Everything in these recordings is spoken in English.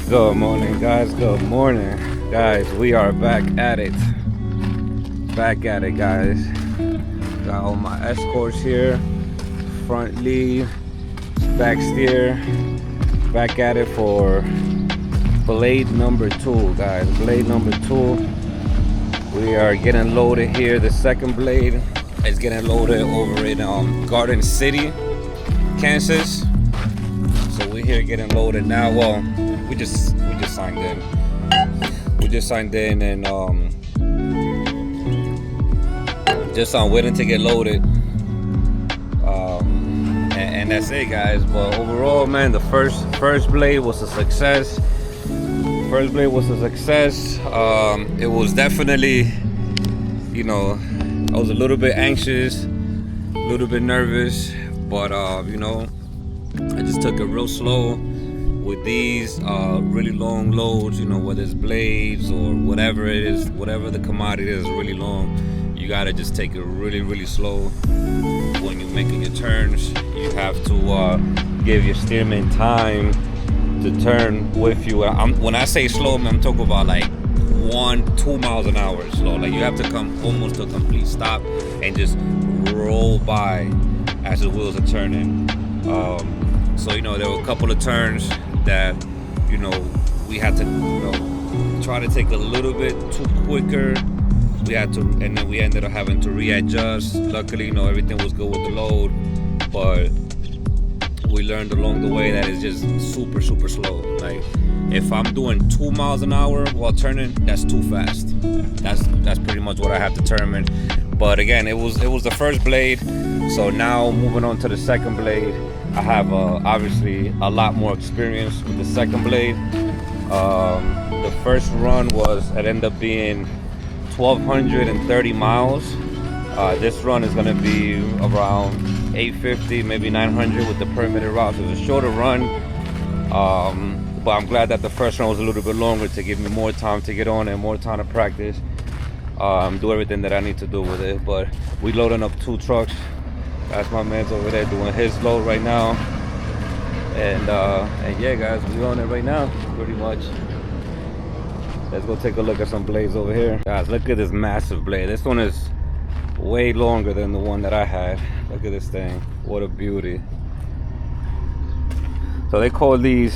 Good morning, guys. Good morning, guys. We are back at it. Back at it, guys. Got all my escorts here. Front lead, back steer. Back at it for blade number 2, guys. Blade number 2. We are getting loaded here. The second blade is getting loaded over in Garden City, Kansas. So we're here getting loaded now. Well, we just signed in. We just signed in and just on waiting to get loaded. And that's it, guys. But overall, man, the first blade was a success. First blade was a success. It was definitely, I was a little bit anxious, a little bit nervous, but I just took it real slow with these really long loads. Whether it's blades or whatever it is, whatever the commodity is really long, you gotta just take it really, really slow. When you're making your turns, you have to give your steerman time to turn with you. When I say slow, I'm talking about like 1-2 miles an hour slow. Like you have to come almost to a complete stop and just roll by as the wheels are turning. So there were a couple of turns that we had to try to take a little bit too quicker. We had to, and then we ended up having to readjust. Luckily, everything was good with the load, but we learned along the way that it's just super, super slow. Like if I'm doing 2 miles an hour while turning, that's too fast. That's pretty much what I have to determine. But again, it was the first blade. So now moving on to the second blade, I have obviously a lot more experience with the second blade. The first run it ended up being 1,230 miles. This run is going to be around 850, maybe 900 with the permitted routes. It's a shorter run, but I'm glad that the first run was a little bit longer to give me more time to get on and more time to practice, do everything that I need to do with it. But we loading up 2 trucks. That's my man's over there doing his load right now, and yeah, guys, we on it right now, pretty much. Let's go take a look at some blades over here. Guys, look at this massive blade. This one is way longer than the one that I had. Look at this thing. What a beauty. So they call these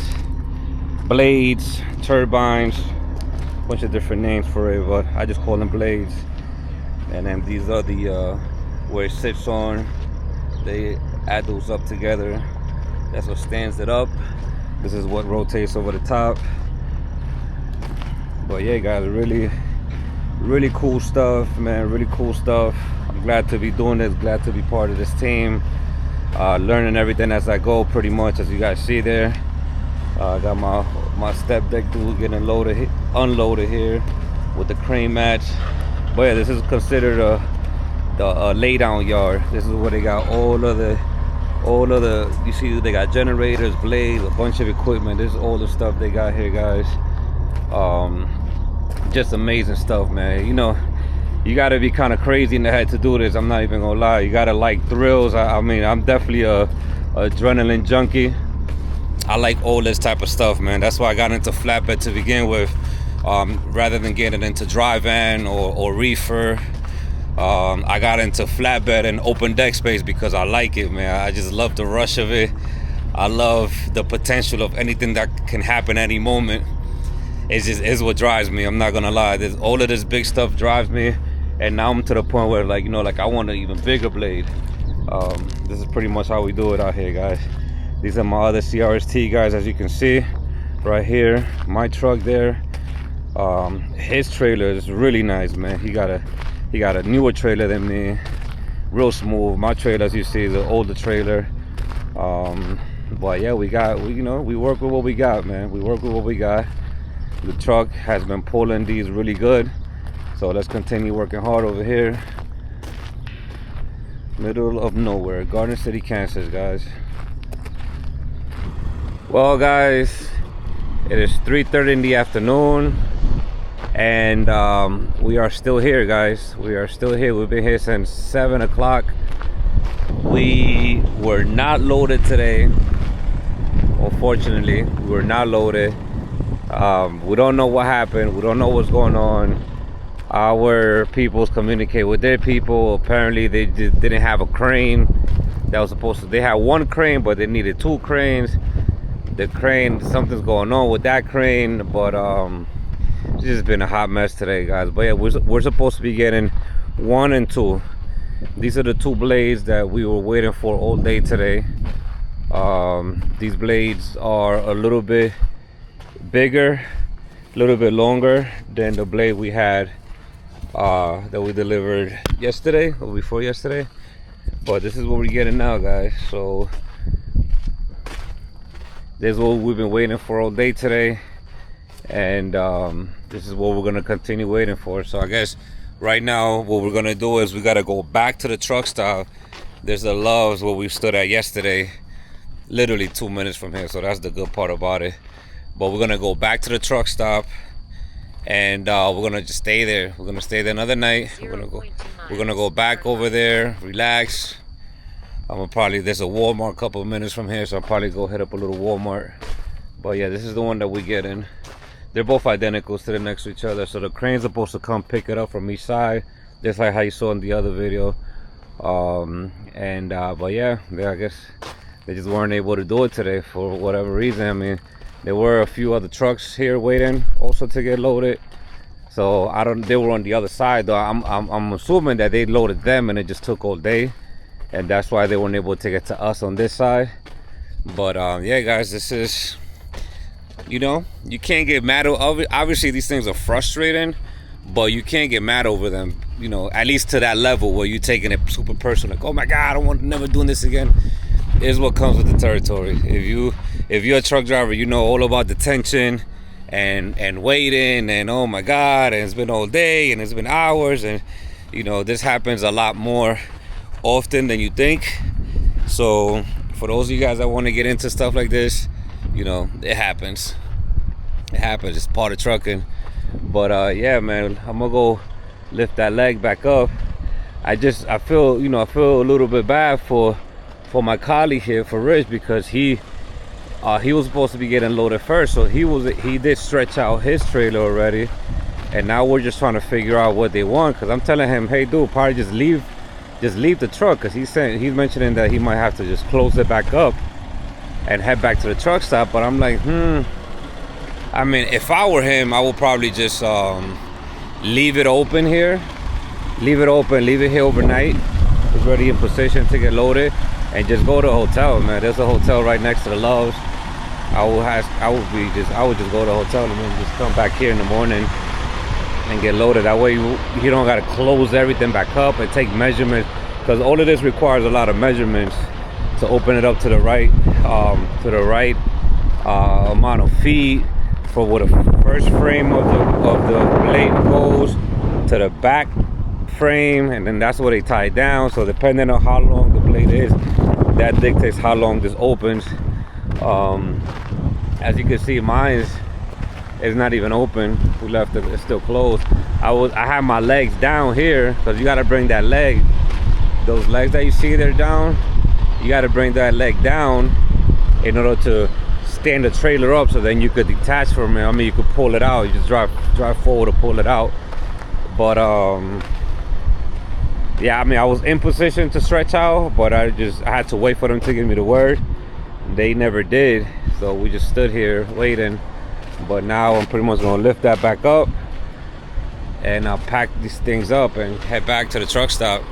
blades, turbines, a bunch of different names for it, but I just call them blades. And then these are the where it sits on. They add those up together. That's what stands it up. This is what rotates over the top. But yeah, guys, really, really cool stuff, man. Really cool stuff. I'm glad to be doing this, glad to be part of this team. Learning everything as I go, pretty much, as you guys see there. I got my step deck dude getting unloaded here with the crane match. But yeah, this is considered the lay down yard. This is where they got all of the you see they got generators, blades, a bunch of equipment. This is all the stuff they got here, guys. Just amazing stuff, man. You gotta be kind of crazy in the head to do this. I'm not even gonna lie. You gotta like thrills. I mean, I'm definitely a adrenaline junkie. I like all this type of stuff, man. That's why I got into flatbed to begin with, rather than getting into dry van or reefer. I got into flatbed and open deck space because I like it, man. I just love the rush of it. I love the potential of anything that can happen any moment. It's what drives me. I'm not gonna lie. All of this big stuff drives me, and now I'm to the point where I want an even bigger blade. This is pretty much how we do it out here, guys. These are my other CRST guys, as you can see right here. My truck there. His trailer is really nice, man. He got a newer trailer than me, real smooth. My trailer, as you see, is an older trailer. But yeah, we work with what we got, man. We work with what we got. The truck has been pulling these really good, so let's continue working hard over here. Middle of nowhere, Garden City, Kansas, guys. Well, guys, it is 3:30 in the afternoon, and we are still here, guys. We are still here. We've been here since 7 o'clock. We were not loaded today. Unfortunately, we were not loaded. We don't know what happened. We don't know what's going on. Our peoples communicate with their people. Apparently they just didn't have a crane that was supposed to. They had one crane, but they needed two cranes. The crane, something's going on with that crane, but it's just been a hot mess today, guys. But yeah, we're supposed to be getting 1 and 2. These are the 2 blades that we were waiting for all day today. These blades are a little bit bigger, a little bit longer than the blade we had that we delivered yesterday or before yesterday. But this is what we're getting now, guys. So this is what we've been waiting for all day today, and this is what we're gonna continue waiting for. So I guess right now what we're gonna do is we gotta go back to the truck stop. There's the Loves where we stood at yesterday, literally 2 minutes from here, so that's the good part about it. But we're gonna go back to the truck stop, and we're gonna just stay there. We're gonna stay there another night. We're gonna go back over there, relax. I'm gonna probably, there's a Walmart a couple of minutes from here, so I'll probably go hit up a little Walmart. But yeah, this is the one that we get in. They're both identical, sitting next to each other, so the crane's supposed to come pick it up from each side, just like how you saw in the other video. But yeah, I guess they just weren't able to do it today for whatever reason. I mean, there were a few other trucks here waiting also to get loaded, so they were on the other side though. I'm assuming that they loaded them and it just took all day, and that's why they weren't able to get to us on this side. But yeah, guys, this is, you know, you can't get mad over. Obviously these things are frustrating, but you can't get mad over them, you know, at least to that level where you're taking it super personal, like, oh my god, I don't want, never doing this again. Is what comes with the territory. If you're a truck driver, you know all about the tension and waiting, and oh my god, and it's been all day and it's been hours, and you know this happens a lot more often than you think. So for those of you guys that want to get into stuff like this, you know, it happens. It's part of trucking. But yeah, man, I'm gonna go lift that leg back up. I feel a little bit bad for my colleague here, for Rich, because he was supposed to be getting loaded first, so he did stretch out his trailer already, and now we're just trying to figure out what they want. Because I'm telling him, hey dude, probably just leave the truck, because he's mentioning that he might have to just close it back up and head back to the truck stop. But I'm like, I mean, if I were him, I would probably just leave it open here, leave it here overnight. It's already in position to get loaded, and just go to a hotel, man. There's a hotel right next to the Loves. I would just go to the hotel and then just come back here in the morning and get loaded. That way you don't gotta close everything back up and take measurements, because all of this requires a lot of measurements to open it up to the right amount of feet, for where the first frame of the blade goes to the back frame, and then that's where they tie it down. So depending on how long the blade is, that dictates how long this opens. As you can see, mine is not even open. We left it, it's still closed. I had my legs down here, because you got to bring that leg, those legs that you see there down, you got to bring that leg down in order to stand the trailer up, so then you could detach from it. I mean, you could pull it out. You just drive forward to pull it out. But yeah, I mean, I was in position to stretch out, but I had to wait for them to give me the word. They never did, so we just stood here waiting. But now I'm pretty much gonna lift that back up, and I'll pack these things up and head back to the truck stop.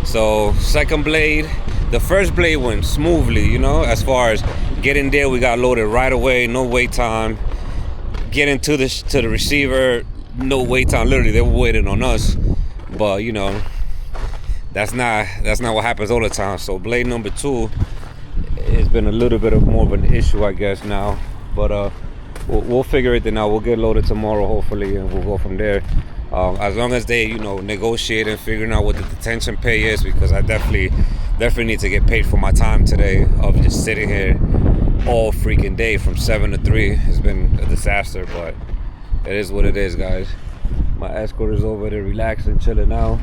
So second blade, the first blade went smoothly, you know, as far as getting there, we got loaded right away, no wait time. Getting to the receiver, no wait time. Literally, they were waiting on us. But you know, that's not what happens all the time. So blade number 2 has been a little bit more of an issue, I guess, now. But we'll figure it out. We'll get loaded tomorrow, hopefully, and we'll go from there. As long as they, you know, negotiate and figuring out what the detention pay is, because I definitely need to get paid for my time today of just sitting here all freaking day from 7 to 3. It's been a disaster, but it is what it is, guys. My escort is over there relaxing, chilling now.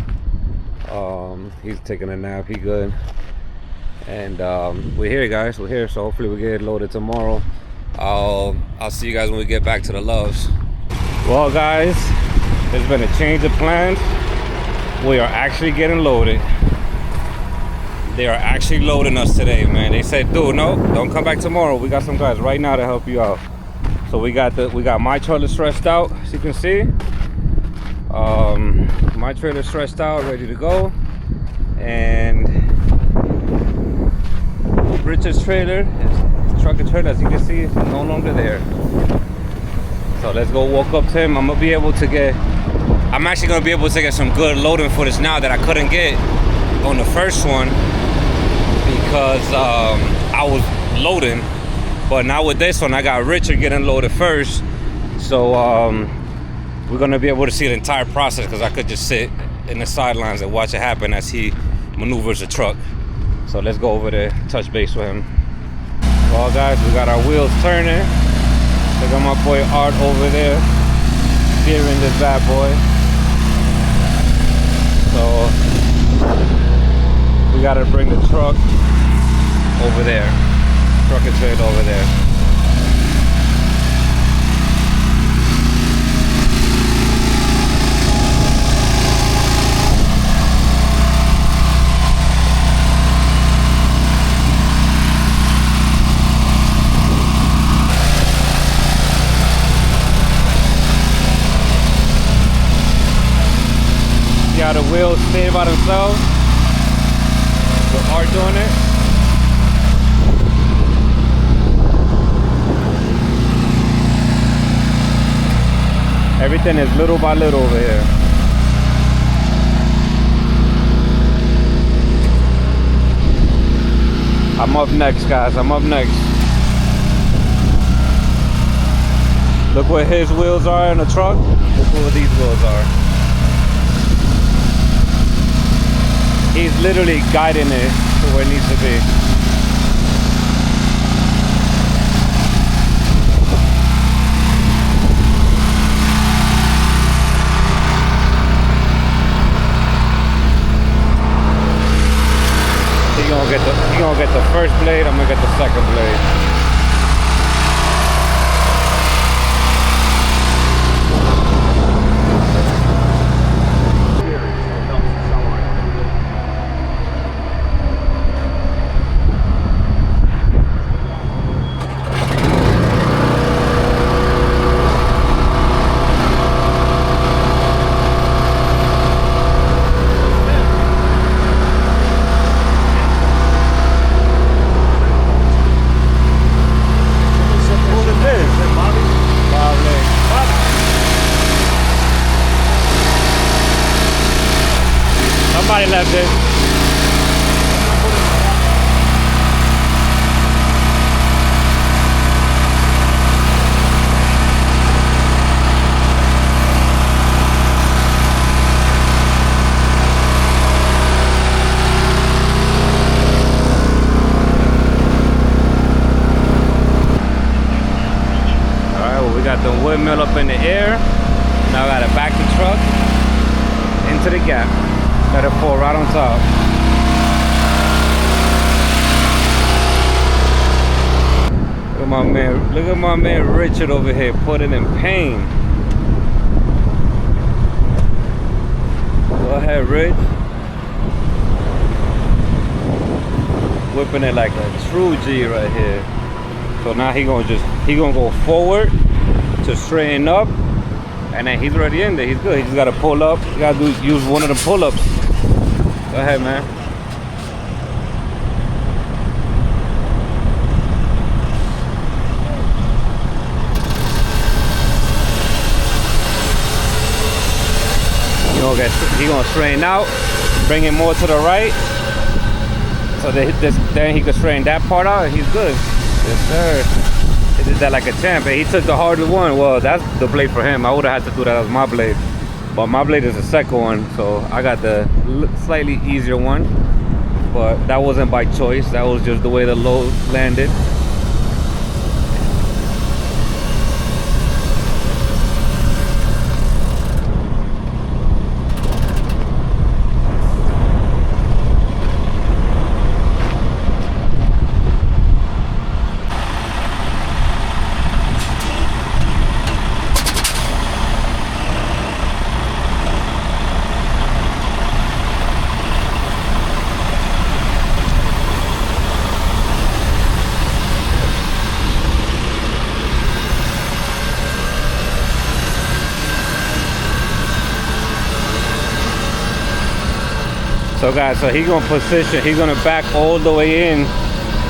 He's taking a nap, he good. And we're here, guys, we're here. So hopefully we get loaded tomorrow. I'll see you guys when we get back to the Loves. Well, guys, there's been a change of plans. We are actually getting loaded. They are actually loading us today, man. They said, dude, no, don't come back tomorrow. We got some guys right now to help you out. So we got my trailer stretched out, as you can see. My trailer stretched out, ready to go. And Richard's trailer, his truck and trailer, as you can see, is no longer there. So let's go walk up to him. I'm actually gonna be able to get some good loading footage now that I couldn't get on the first one because I was loading. But now with this one, I got Richard getting loaded first. So we're gonna be able to see the entire process because I could just sit in the sidelines and watch it happen as he maneuvers the truck. So let's go over there, touch base with him. Well, guys, we got our wheels turning. Look at my boy Art over there steering this bad boy. So we gotta bring the truck over there. Truck and trailer over there. See how the wheels stay by themselves? With Art doing it. Everything is little by little over here. I'm up next, guys. I'm up next. Look where his wheels are in the truck. Look where these wheels are. He's literally guiding it to where it needs to be. He gonna get the first blade, I'm gonna get the second blade. Somebody left it. Alright, well, we got the windmill up in the air. Now I gotta back the truck into the gap. Let it pull right on top. Look at my man Richard over here putting in pain. Go ahead, Rich. Whipping it like a true G right here. So now he gonna go forward to straighten up, and then he's already in there. He's good. He just gotta pull up. You gotta use one of the pull-ups. Go ahead, man. He gonna straighten out, bring it more to the right, so that then he can straighten that part out, and he's good. Yes, sir. He did that like a champ, and he took the harder one. Well, that's the blade for him. I would have had to do that as my blade, but my blade is the second one, so I got the slightly easier one. But that wasn't by choice. That was just the way the load landed. So guys, so he's gonna position, he's gonna back all the way in.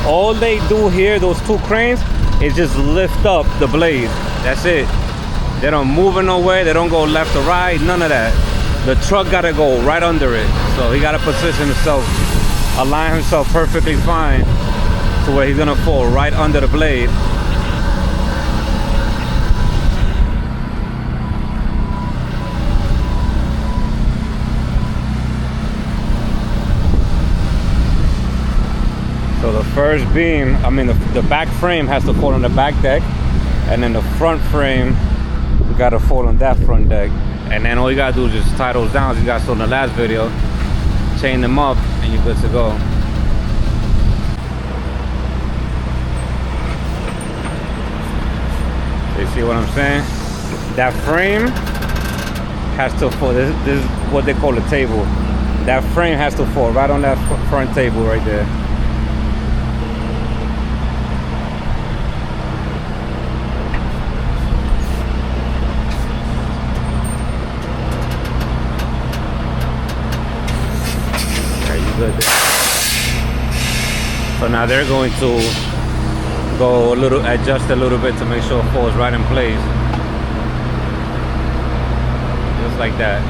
All they do here, those two cranes, is just lift up the blade. That's it. They don't move it nowhere, they don't go left or right, none of that. The truck gotta go right under it. So he gotta position himself, align himself perfectly fine to where he's gonna fall right under the blade. So the first beam, I mean the back frame has to fall on the back deck, and then the front frame, we gotta fall on that front deck. And then all you gotta do is just tie those down, as you guys saw in the last video, chain them up, and you're good to go. So you see what I'm saying? That frame has to fall, this is what they call a table. That frame has to fall right on that front table right there. Good. So now they're going to go adjust a little bit to make sure it falls right in place. Just like that.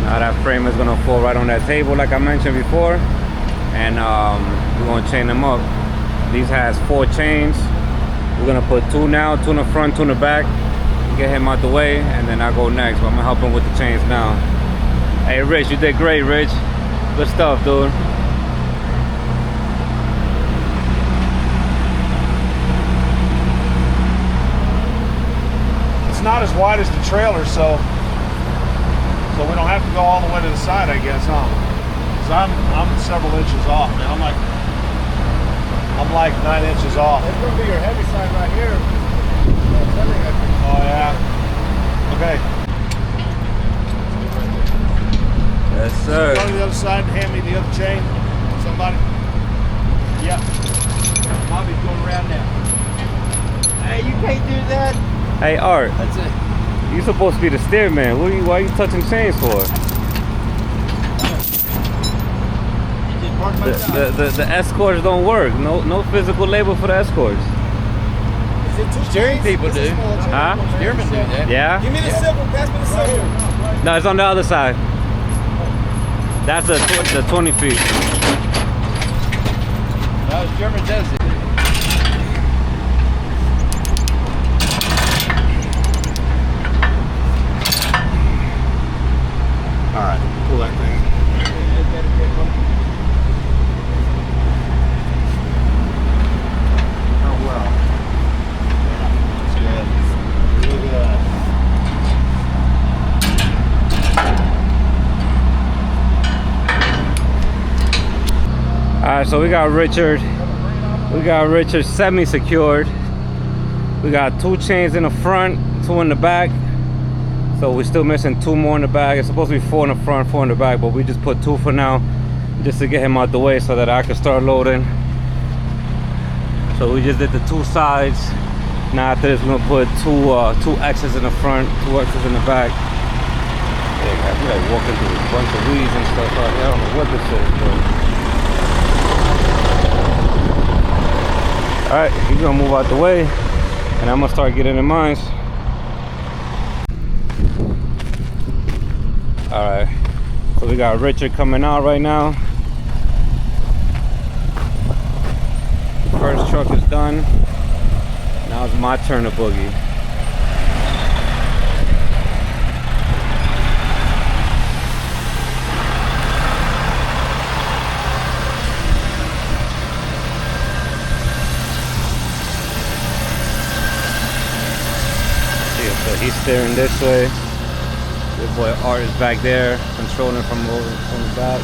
Now that frame is gonna fall right on that table like I mentioned before. And we're gonna chain them up. These has 4 chains. We're gonna put 2 now, 2 in the front, 2 in the back. Get him out the way, and then I'll go next. But I'm gonna help him with the chains now. Hey Rich, you did great, Rich. Good stuff, dude. It's not as wide as the trailer, so we don't have to go all the way to the side, I guess, huh? Because I'm several inches off, man. I'm like 9 inches off. It's gonna be your heavy side right here. Oh yeah. Okay. Yes, sir. Go to the other side and hand me the other chain. Somebody. Yeah. Bobby's going around now. Hey, you can't do that. Hey Art, That's it. you supposed to be the steerman. Why are you touching chains for? The escorts don't work. No physical labor for the escorts. Is it two steering people do? Huh? Steermen do that. Yeah? Give me the silver. Pass me the silver. No, it's on the other side. That's the 20 feet. No, German does it. All right, pull that thing. Oh well. That's good. Really good. Alright, so we got Richard semi-secured. We got 2 chains in the front, 2 in the back. So we're still missing 2 more in the back. It's supposed to be 4 in the front, 4 in the back, but we just put 2 for now, just to get him out the way so that I can start loading. So we just did the 2 sides. Now after this, we're gonna put 2 X's in the front, 2 X's in the back. Yeah, I feel like walking through a bunch of weeds and stuff out here. I don't know what this is, bro. Alright, he's gonna move out the way, and I'm gonna start getting in mine. Alright, so we got Richard coming out right now. First truck is done. Now it's my turn to boogie. So he's steering this way. Your boy Art is back there, controlling from the back.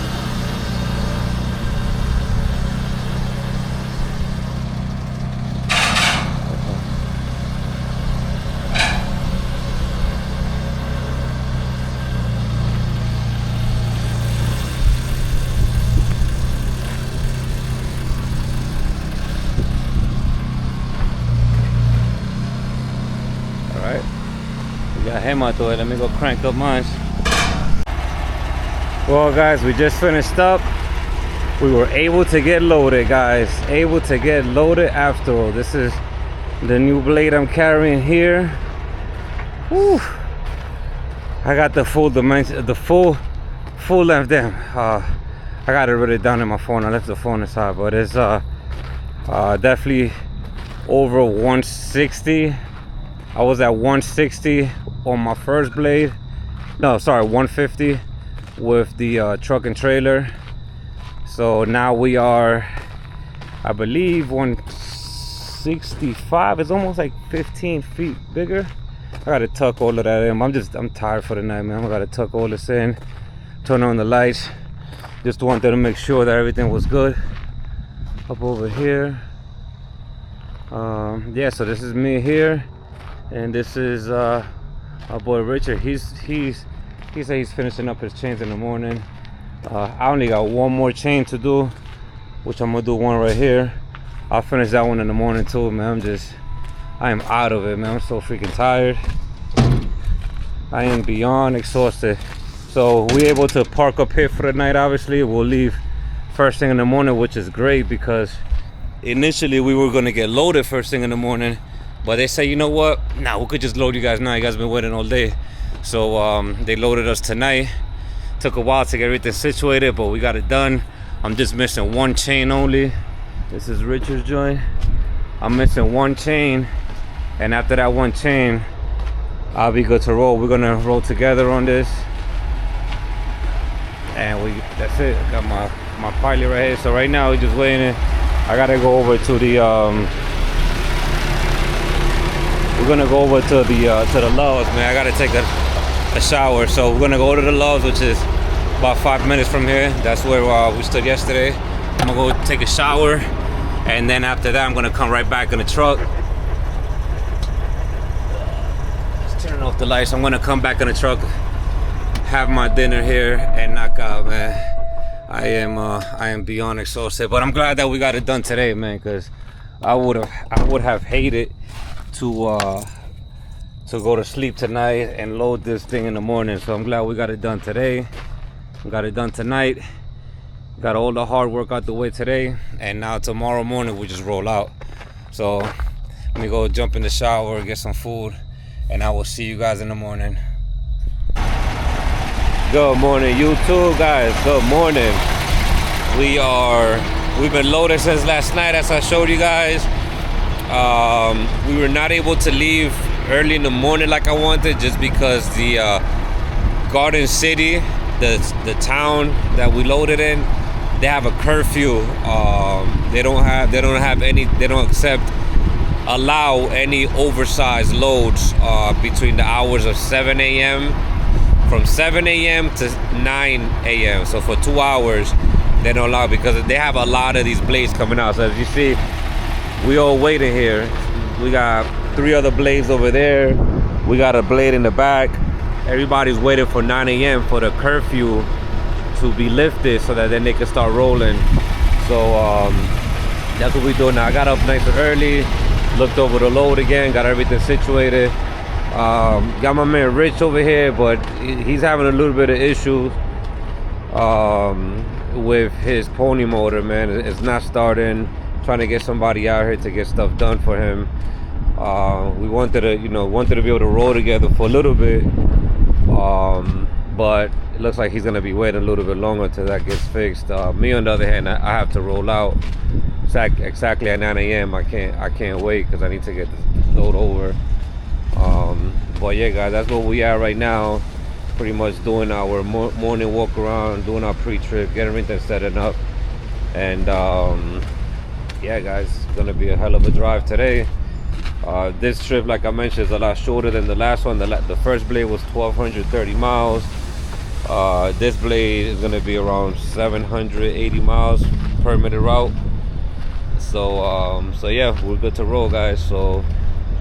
Got him out the way. Let me go crank up mine. Well, guys, we just finished up. We were able to get loaded, guys. Able to get loaded after all. This is the new blade I'm carrying here. Whew. I got the full dimension, the full length. Damn. I got it written down in my phone. I left the phone aside, but it's definitely over 160. I was at 160 on my first blade. No, sorry, 150 with the truck and trailer. So now we are, I believe, 165. It's almost like 15 feet bigger. I gotta tuck all of that in. I'm tired for the night, man. I gotta tuck all this in, turn on the lights. Just wanted to make sure that everything was good. Up over here. Yeah, so this is me here, and this is our boy Richard. He said he's finishing up his chains in the morning. I only got one more chain to do, which I'm gonna do one right here. I'll finish that one in the morning too, man. I am out of it, man. I'm so freaking tired. I am beyond exhausted. So we're able to park up here for the night. Obviously, we'll leave first thing in the morning, which is great because initially we were gonna get loaded first thing in the morning, but they say, you know what? Nah, we could just load you guys now. You guys been waiting all day. So they loaded us tonight. Took a while to get everything situated, but we got it done. I'm just missing one chain only. This is Richard's joint. I'm missing one chain, and after that one chain, I'll be good to roll. We're gonna roll together on this, and that's it. Got my pilot right here. So right now we're just waiting. I gotta go over to the we're gonna go over to the Loves, man. I gotta take a shower, so we're gonna go to the Loves, which is about 5 minutes from here. That's where we stood yesterday. I'm gonna go take a shower, and then after that I'm gonna come right back in the truck. Just turning off the lights. I'm gonna come back in the truck, have my dinner here, and knock out, man. I am beyond exhausted, but I'm glad that we got it done today, man, because I would have hated to go to sleep tonight and load this thing in the morning. So I'm glad we got it done today. We got it done tonight. Got all the hard work out the way today, and now tomorrow morning we just roll out. So let me go jump in the shower, get some food, and I will see you guys in the morning. Good morning, YouTube, guys. Good morning. We've been loaded since last night, as I showed you guys. We were not able to leave early in the morning like I wanted, just because the Garden City, the town that we loaded in, they have a curfew. They don't allow any oversized loads between the hours of 7 a.m. from 7 a.m. to 9 a.m. So for 2 hours they don't allow, because they have a lot of these blades coming out. So as you see, we all waiting here. We got 3 other blades over there. We got a blade in the back. Everybody's waiting for 9 a.m. for the curfew to be lifted, so that then they can start rolling. So that's what we're doing now. I got up nice and early, looked over the load again, got everything situated. Got my man Rich over here, but he's having a little bit of issue with his pony motor, man. It's not starting. Trying to get somebody out here to get stuff done for him. We wanted to be able to roll together for a little bit, but it looks like he's gonna be waiting a little bit longer until that gets fixed. Me, on the other hand, I have to roll out exactly at 9 a.m. I can't wait, because I need to get this load over. But yeah, guys, that's where we are right now. Pretty much doing our morning walk around, doing our pre-trip, getting everything set up, and yeah, guys, it's gonna be a hell of a drive today. This trip, like I mentioned, is a lot shorter than the last one. The first blade was 1,230 miles. This blade is gonna be around 780 miles per minute route. So yeah, we're good to roll, guys. So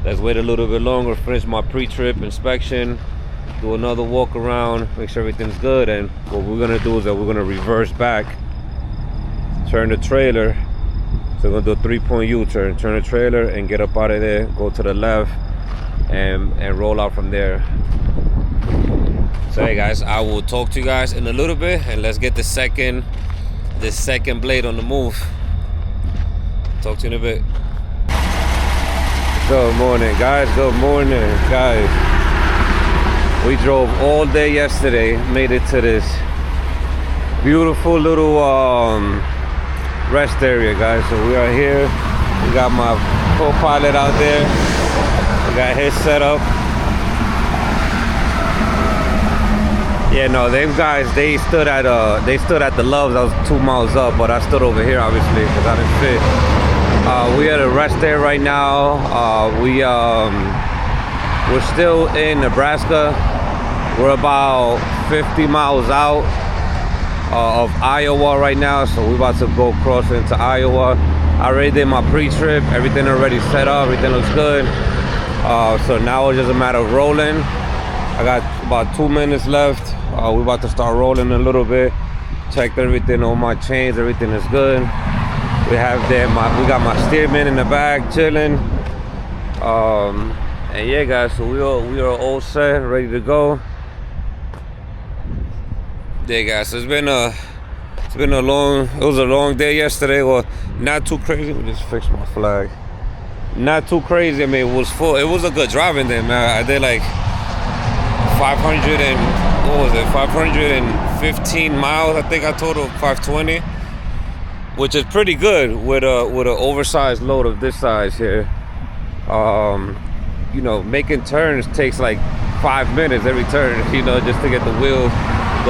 let's wait a little bit longer, finish my pre-trip inspection, do another walk around, make sure everything's good. And what we're gonna do is that we're gonna reverse back, turn the trailer. So we're gonna do a 3-point U-turn, turn the trailer and get up out of there, go to the left, and roll out from there. So hey guys, I will talk to you guys in a little bit, and let's get the second blade on the move. Talk to you in a bit. Good morning guys, good morning guys. We drove all day yesterday, made it to this beautiful little rest area, guys. So we are here. We got my co-pilot out there. We got his set up. Yeah, no, they stood at the Loves. I was 2 miles up, but I stood over here obviously because I didn't fit. We at a rest there right now. We're still in Nebraska. We're about 50 miles out of Iowa right now, so we're about to go cross into Iowa. I already did my pre-trip. Everything already set up. Everything looks good. So now it's just a matter of rolling. I got about 2 minutes left. We're about to start rolling a little bit. Checked everything on my chains. Everything is good. We got my steerman in the back chilling. And yeah, guys, so we are all set, ready to go. Yeah, guys, so it was a long day yesterday. Well, not too crazy. Let me just fix my flag. Not too crazy. I mean, it was full. It was a good driving day, man. I did like 515 miles. I think I totaled 520, which is pretty good with an oversized load of this size here. You know, making turns takes like 5 minutes every turn, you know, just to get the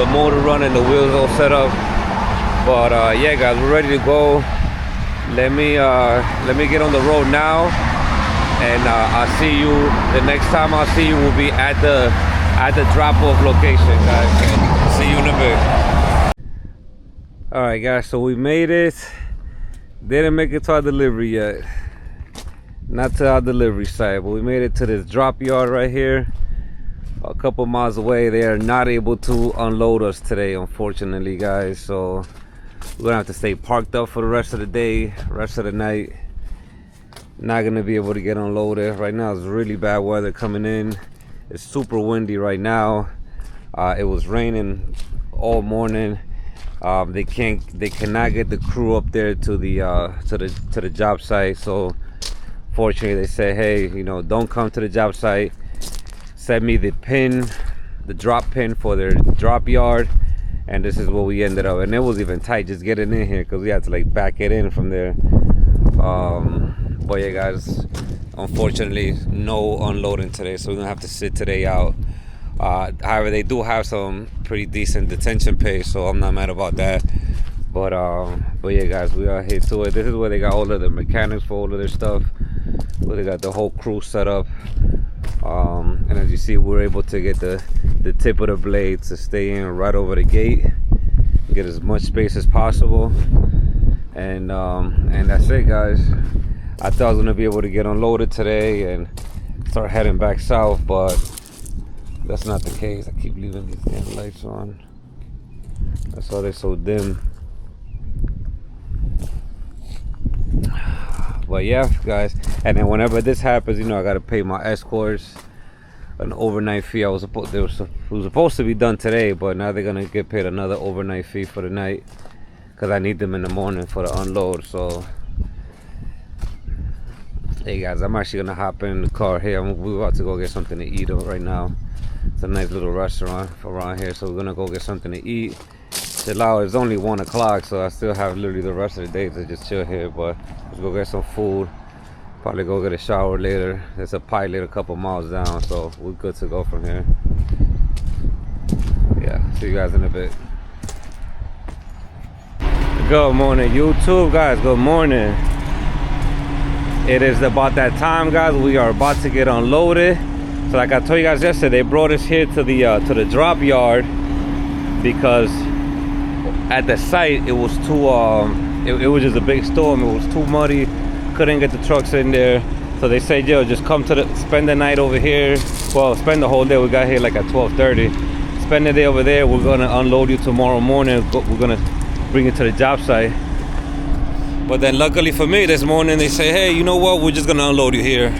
motor running, the wheels all set up. But yeah, guys, we're ready to go. Let me get on the road now, and I'll see you. The next time I'll see you will be at the drop-off location, guys. See you in a bit. All right, guys. So we made it. Didn't make it to our delivery yet. Not to our delivery site, but we made it to this drop yard right here. A couple miles away. They are not able to unload us today, unfortunately, guys. So we're gonna have to stay parked up for the rest of the day, rest of the night. Not gonna be able to get unloaded. Right now it's really bad weather coming in. It's super windy right now. It was raining all morning. They cannot get the crew up there to the job site. So fortunately they said, hey, you know, don't come to the job site. Send me the drop pin for their drop yard, and this is what we ended up. And it was even tight just getting in here because we had to like back it in from there. But yeah, guys, unfortunately no unloading today, so we're gonna have to sit today out. However, they do have some pretty decent detention pay, so I'm not mad about that. But yeah, guys, we are here to it. This is where they got all of the mechanics for all of their stuff, where they got the whole crew set up. And as you see, we're able to get the tip of the blade to stay in right over the gate, get as much space as possible, and that's it, guys. I thought I was gonna be able to get unloaded today and start heading back south, but that's not the case. I keep leaving these damn lights on. That's why they're so dim. But yeah, guys, and then whenever this happens, you know, I gotta pay my escorts an overnight fee. It was supposed to be done today, but now they're gonna get paid another overnight fee for the night because I need them in the morning for the unload. So hey guys, I'm actually gonna hop in the car here. We're about to go get something to eat right now. It's a nice little restaurant around here, so we're gonna go get something to eat. It's only 1 o'clock, so I still have literally the rest of the day to just chill here. But let's go get some food. Probably go get a shower later. There's a pilot a couple miles down, so we're good to go from here. Yeah, see you guys in a bit. Good morning, YouTube, guys. Good morning. It is about that time, guys. We are about to get unloaded. So like I told you guys yesterday, they brought us here to the drop yard because at the site it was too it was just a big storm. It was too muddy, couldn't get the trucks in there. So they said, yo, just come spend the night over here. Well, spend the whole day. We got here like at 12:30. Spend the day over there. We're gonna unload you tomorrow morning. We're gonna bring it to the job site. But then luckily for me, this morning they say, hey, you know what, we're just gonna unload you here.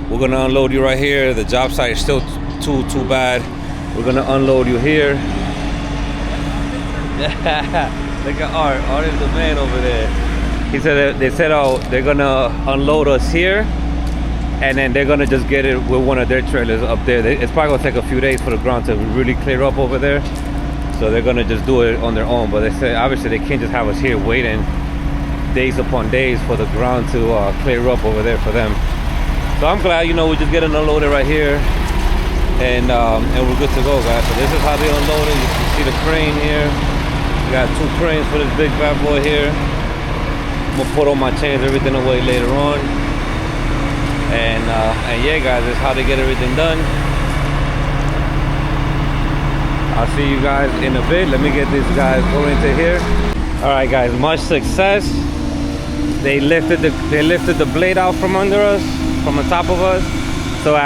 We're gonna unload you right here. The job site is still too bad. We're gonna unload you here. Look at Art. Art is the man over there. He said they said, oh, they're gonna unload us here, and then they're gonna just get it with one of their trailers up there. It's probably gonna take a few days for the ground to really clear up over there, so they're gonna just do it on their own. But they said obviously they can't just have us here waiting days upon days for the ground to clear up over there for them. So I'm glad, you know, we're just getting unloaded right here, and we're good to go, guys. So this is how they unload it. You can see the crane here. We got 2 cranes for this big bad boy here. I'm gonna put all my chains, everything away later on. And yeah, guys, that's how they get everything done. I'll see you guys in a bit. Let me get these guys going into here. All right, guys, much success. They lifted the blade out from under us, from on top of us. So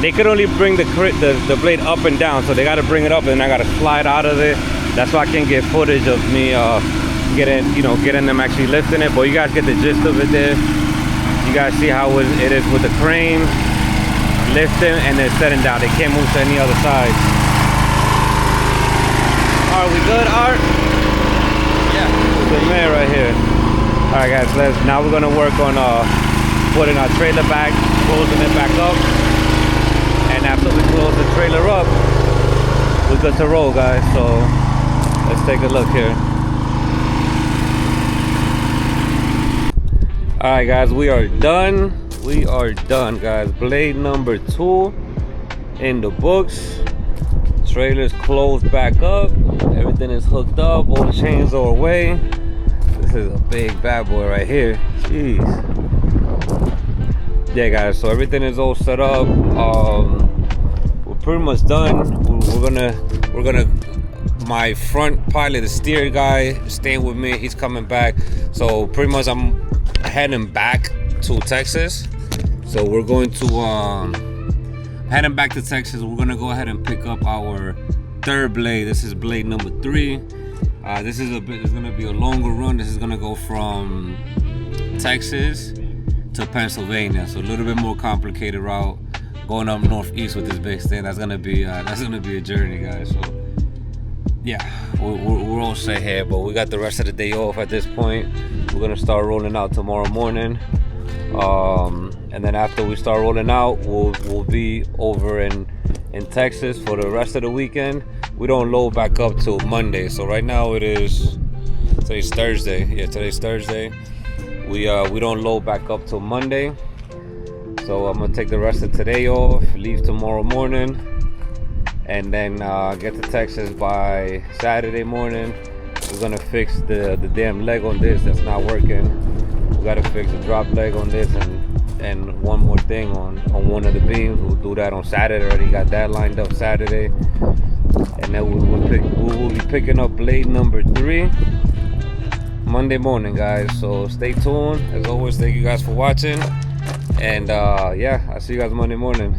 they could only bring the blade up and down. So they got to bring it up, and I got to slide out of it. That's why I can't get footage of me getting them actually lifting it. But you guys get the gist of it there. You guys see how it is with the crane lifting and then setting down. They can't move to any other side. Are we good, Art? Yeah. Good man right here. All right, guys. Now we're gonna work on putting our trailer back, closing it back up, and after we close the trailer up, we're good to roll, guys. So let's take a look here. All right, guys, we are done. We are done, guys. Blade number 2 in the books. Trailer's closed back up. Everything is hooked up. All the chains are away. This is a big bad boy right here. Jeez. Yeah, guys. So everything is all set up. We're pretty much done. We're gonna. My front pilot, the steer guy, staying with me. He's coming back. So pretty much I'm heading back to Texas. So we're going to heading back to Texas. We're gonna go ahead and pick up our 3rd blade. This is blade number 3. This is gonna be a longer run. This is gonna go from Texas to Pennsylvania. So a little bit more complicated route, going up northeast with this big thing. That's gonna be a journey, guys. So yeah, we're all set here, but we got the rest of the day off at this point. We're gonna start rolling out tomorrow morning, and then after we start rolling out, we'll be over in Texas for the rest of the weekend. We don't load back up till Monday. So right now today's Thursday. Yeah, today's Thursday. We don't load back up till Monday. So I'm gonna take the rest of today off, leave tomorrow morning, and then get to Texas by Saturday morning. We're gonna fix the damn leg on this that's not working. We gotta fix the drop leg on this and one more thing on one of the beams. We'll do that on Saturday. Already got that lined up Saturday. And then we will be picking up blade number 3 Monday morning, guys. So stay tuned. As always, thank you guys for watching. And yeah, I'll see you guys Monday morning.